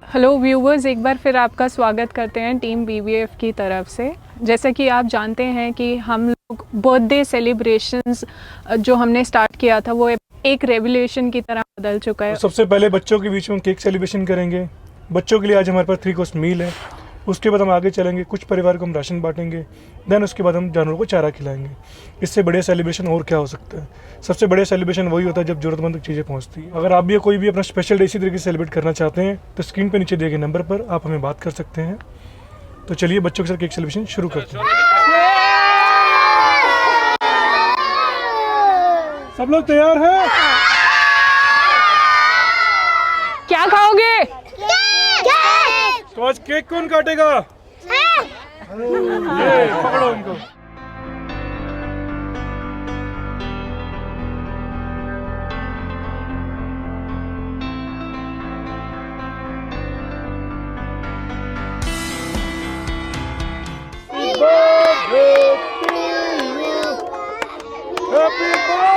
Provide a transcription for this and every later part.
Hello viewers, एक बार फिर आपका स्वागत करते हैं टीम बीबीएफ की तरफ से। जैसा कि आप जानते हैं कि हम लोग बर्थडे सेलिब्रेशंस जो हमने स्टार्ट किया था वो एक रेवोल्यूशन की तरह बदल चुका है। सबसे पहले बच्चों के बीच में केक सेलिब्रेशन करेंगे। बच्चों के लिए आज हमारे पास 3 कोर्स मील है। उसके बाद हम आगे चलेंगे, कुछ परिवार को हम राशन बांटेंगे। देन उसके बाद हम जानवरों को चारा खिलाएंगे। इससे बढ़िया सेलिब्रेशन और क्या हो सकता है। सबसे बढ़िया सेलिब्रेशन वही होता है जब जरूरतमंद तक चीज़ें पहुंचती है। अगर आप भी कोई भी अपना स्पेशल डे इसी तरीके से सेलिब्रेट करना चाहते हैं तो स्क्रीन पर नीचे दिए गए नंबर पर आप हमें बात कर सकते हैं। तो चलिए बच्चों के साथ केक सेलिब्रेशन शुरू करते हैं। सब लोग तैयार हैं? क्या खाओगे? तो आज केक कौन काटेगा? ये पकड़ो उनको। Happy birthday!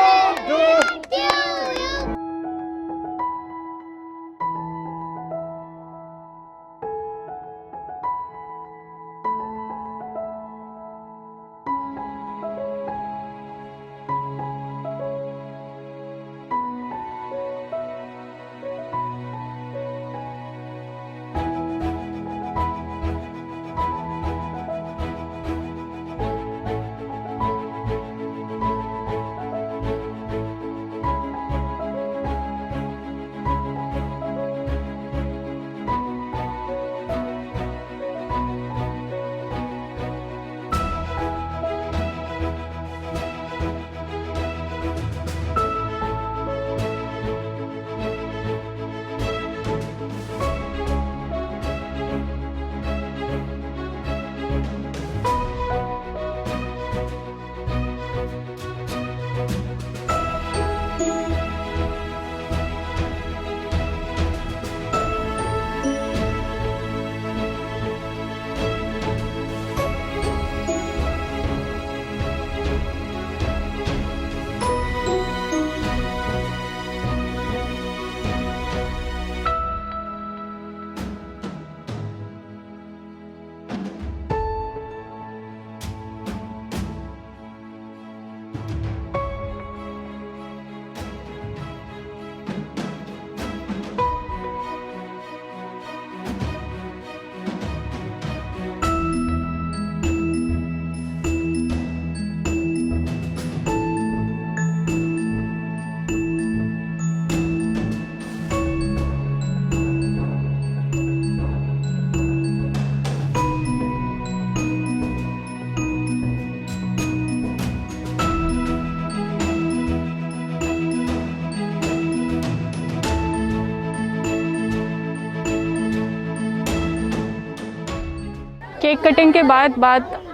केक कटिंग के बाद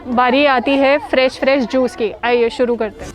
बारी आती है फ्रेश जूस की। आइए शुरू करते हैं।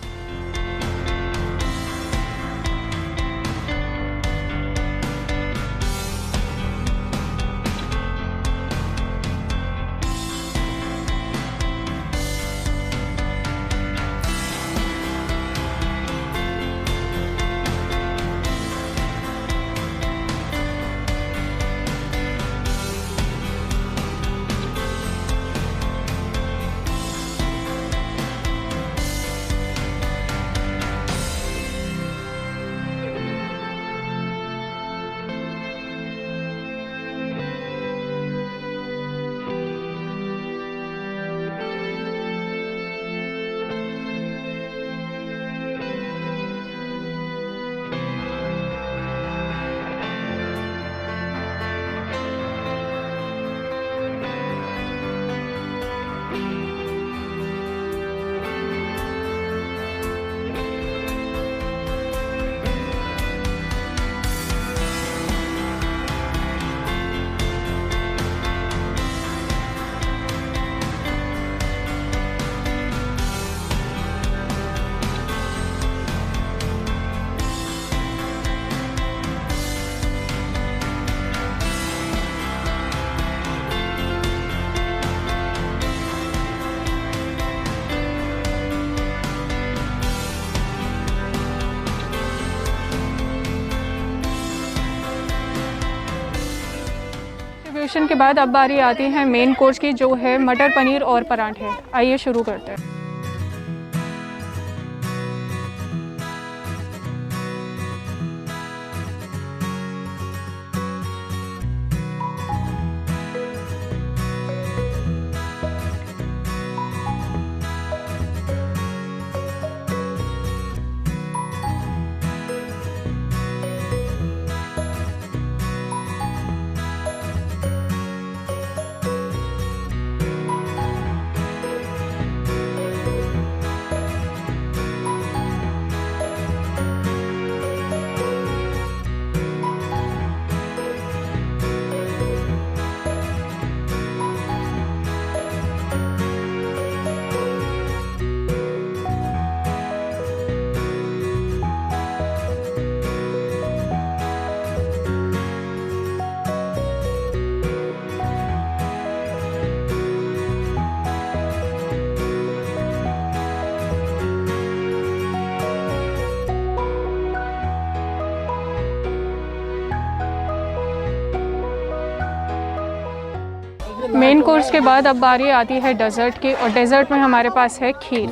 सेलिब्रेशन के बाद अब बारी आती है मेन कोर्स की, जो है मटर पनीर और पराठे। आइए शुरू करते हैं। मेन कोर्स के बाद अब बारी आती है डेज़र्ट की, और डेज़र्ट में हमारे पास है खीर।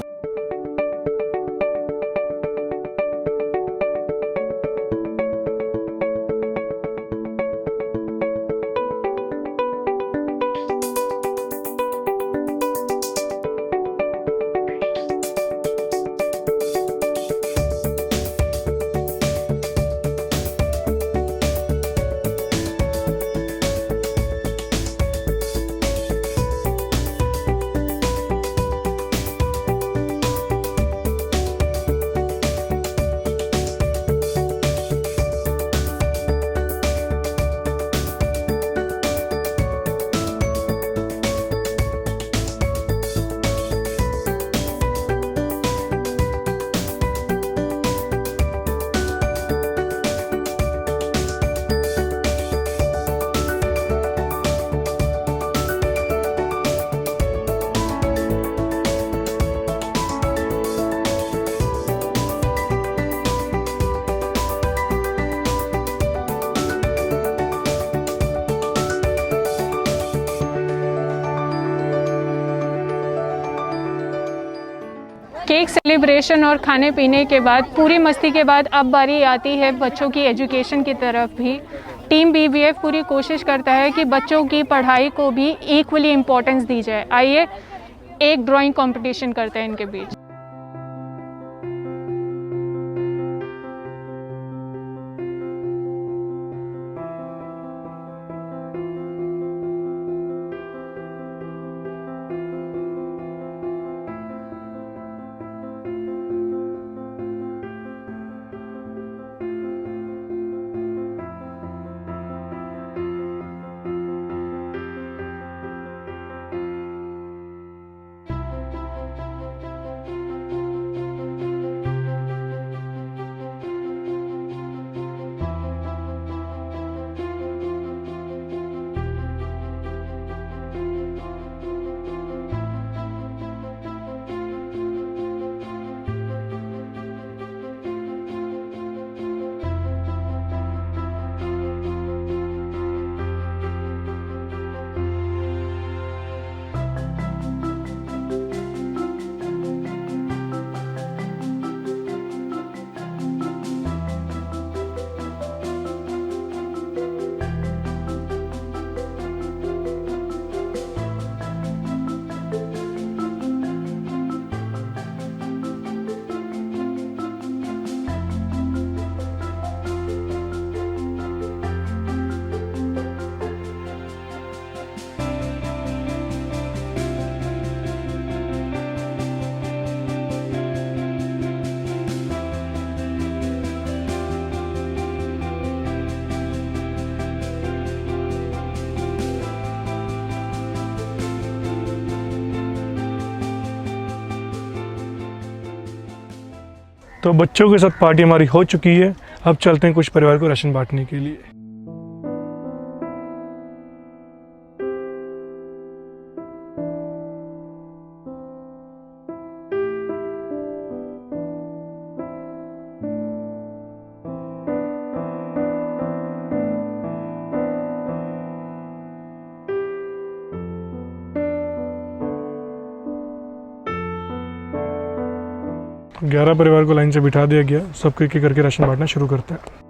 केक सेलिब्रेशन और खाने पीने के बाद, पूरी मस्ती के बाद, अब बारी आती है बच्चों की एजुकेशन की तरफ भी। टीम बीबीएफ पूरी कोशिश करता है कि बच्चों की पढ़ाई को भी इक्वली इम्पोर्टेंस दी जाए। आइए एक ड्राइंग कंपटीशन करते हैं इनके बीच। तो बच्चों के साथ पार्टी हमारी हो चुकी है। अब चलते हैं कुछ परिवार को राशन बांटने के लिए। 11 परिवार को लाइन से बिठा दिया गया, सबको एक एक करके राशन बांटना शुरू करते हैं।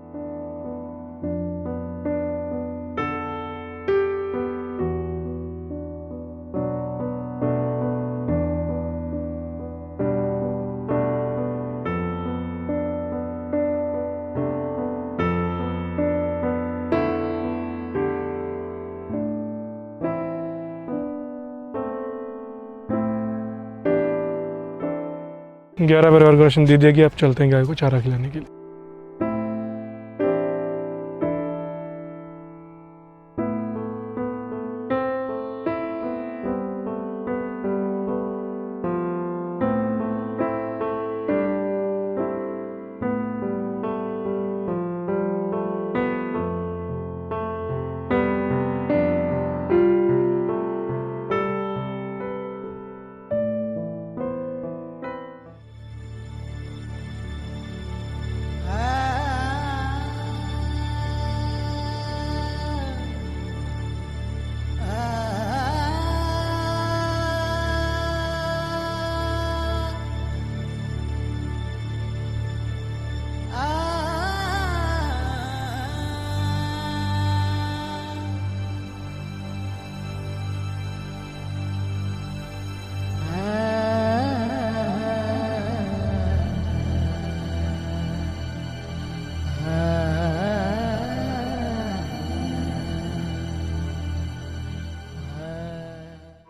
ग्यारह परिवार को राशन दे दिया गया, अब चलते हैं गाय को चारा खिलाने के लिए।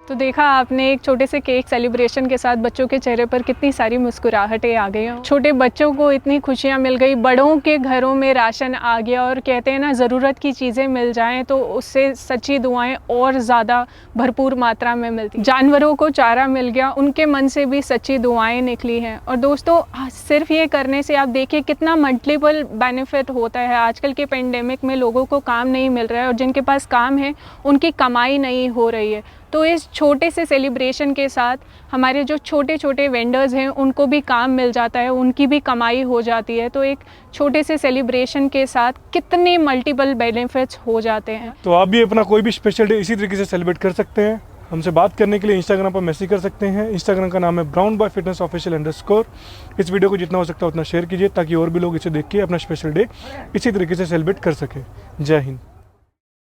तो देखा आपने एक छोटे से केक सेलिब्रेशन के साथ बच्चों के चेहरे पर कितनी सारी मुस्कुराहटें आ गई हैं। छोटे बच्चों को इतनी खुशियां मिल गई, बड़ों के घरों में राशन आ गया, और कहते हैं ना ज़रूरत की चीज़ें मिल जाएं तो उससे सच्ची दुआएं और ज़्यादा भरपूर मात्रा में मिलती। जानवरों को चारा मिल गया, उनके मन से भी सच्ची दुआएं निकली हैं। और दोस्तों सिर्फ ये करने से आप देखिए कितना मल्टीपल बेनिफिट होता है। आजकल के पेंडेमिक में लोगों को काम नहीं मिल रहा है और जिनके पास काम है उनकी कमाई नहीं हो रही है। तो इस छोटे से सेलिब्रेशन के साथ हमारे जो छोटे छोटे वेंडर्स हैं उनको भी काम मिल जाता है, उनकी भी कमाई हो जाती है। तो एक छोटे से सेलिब्रेशन के साथ कितने मल्टीपल बेनिफिट्स हो जाते हैं। तो आप भी अपना कोई भी स्पेशल डे इसी तरीके से सेलिब्रेट कर सकते हैं। हमसे बात करने के लिए इंस्टाग्राम पर मैसेज कर सकते हैं। इंस्टाग्राम का नाम है brownboyfitnessofficial_। इस वीडियो को जितना हो सकता है उतना शेयर कीजिए ताकि और भी लोग इसे देख के अपना स्पेशल डे इसी तरीके से सेलिब्रेट कर सकें। जय हिंद।